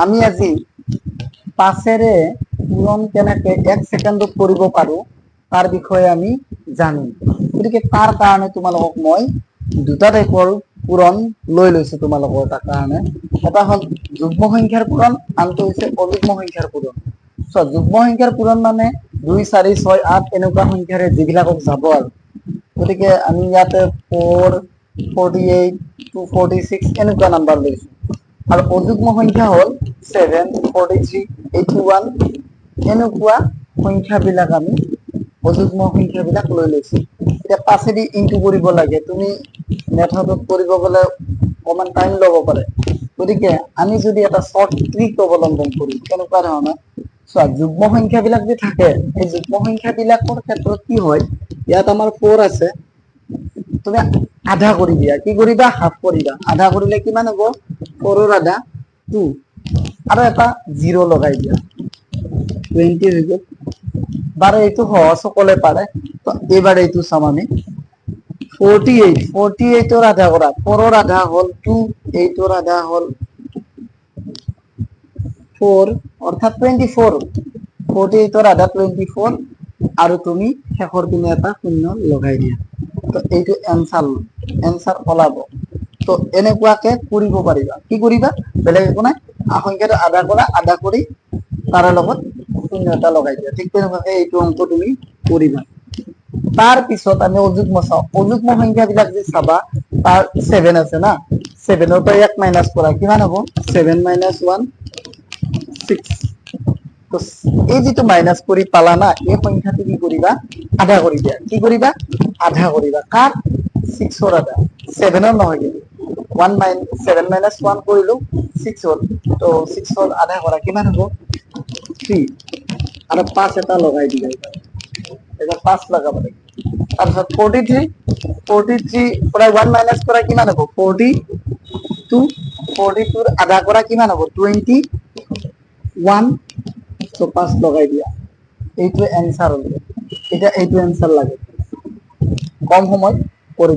আমি আজি 5 পূৰণ কেনেকে 1 সেকেন্ডত কৰিব পাৰো তাৰ বিষয়ে আমি জানিম। গতিকে তাৰ কাৰণে তোমালোকক মই দুটা টাইপৰ পূৰণ লৈ লৈছো তোমালোকৰ কাৰণে। এটা হ'ল যুগ্ম সংখ্যাৰ পূৰণ, আনটো হৈছে অযুগ্ম সংখ্যাৰ পূৰণ। যুগ্ম সংখ্যাৰ পূৰণ মানে 2 4 6 8 এনেকুৱা সংখ্যাৰে যিবিলাকক যাব আৰু। গতিকে আমি ইয়াতে 4 48 246 এনেকুৱা নাম্বাৰ লৈছো। আৰু অযুগ্ম সংখ্যা হ'ল 7 43 81 এনেকুৱা সংখ্যাবিলাক আমি অযুগ্ম সংখ্যাবিলাক লৈ লৈছো। এতিয়া 5 দি ইনটু কৰিব লাগে, তুমি মেথডত কৰিব গ'লে অকমান টাইম ল'ব পাৰে। গতিকে আমি যদি এটা শৰ্ট ট্ৰিক অৱলম্বন কৰো, কেনেকুৱা ধৰণৰ চোৱা, যুগ্ম সংখ্যাবিলাক যে থাকে এই যুগ্ম সংখ্যাবিলাকৰ ক্ষেত্ৰত কি হয়, ইয়াত আমাৰ 4 আছে, তুমি আধা কৰি দিয়া। কি কৰিবা? হাফ কৰিবা। আধা কৰিলে কিমান হ'ব? 4 ৰ আধা 2 আৰু এটা 0 লগাই দিয়া, 20 হৈ গ'ল। বাৰু এইটো সহজ সকলে পাৰে, তো এবাৰ এইটো চাম আমি। 48 ৰ আধা কৰা, 4 ৰ আধা হ'ল 2, 8 ৰ আধা হ'ল 4 অৰ্থাৎ 24। 48 ৰ আধা 24 আৰু তুমি শেষৰ পিনে এটা শূন্য লগাই দিয়া। তো এইটো এনসাৰ ওলাব। তো এনেকুৱাকে কৰিব পাৰিবা। কি কৰিবা? বেলেগ একো নাই, সংখ্যাটো আধা কৰা, আধা কৰি তাৰে লগত শূন্য এটা লগাই দিয়া। ঠিক তেনেকুৱাকে এইটো অংক তুমি কৰিবা। তাৰ পিছত আমি অযুগ্ম চাওঁ। অযুগ্ম সংখ্যাবিলাক যে চাবা, তাৰ 7 আছে না, 7 ৰ পৰা 1 মাইনাছ কৰা, কিমান হ'ব? 7 - 1 6। তো এই যেটো মাইনাস কৰি পালা না, এই সংখ্যাটো কি কৰিবা? আধা কৰি দিয়া। কি কৰিবা? আধা কৰিবা। কাৰ? 6 ৰ আধা, 7 ৰ নহয় কিন্তু। 7 - 1 কৰিলো 6 হ'ল। তো 6 ৰ আধা কৰা, কিমান হ'ব? 3 আৰু 5 এটা লগাই দিবা। এটা 5 লগাব লাগে। তাৰপিছত 43 পৰা 1 মাইনাছ কৰা, কিমান হ'ব? 42 ৰ আধা কৰা, কিমান হ'ব? 21। তো 5 লগাই দিয়া। এইটো এনসাৰ হল। এটা এইটো এনসাৰ লাগে। কম সময়ত কৰি দিয়া।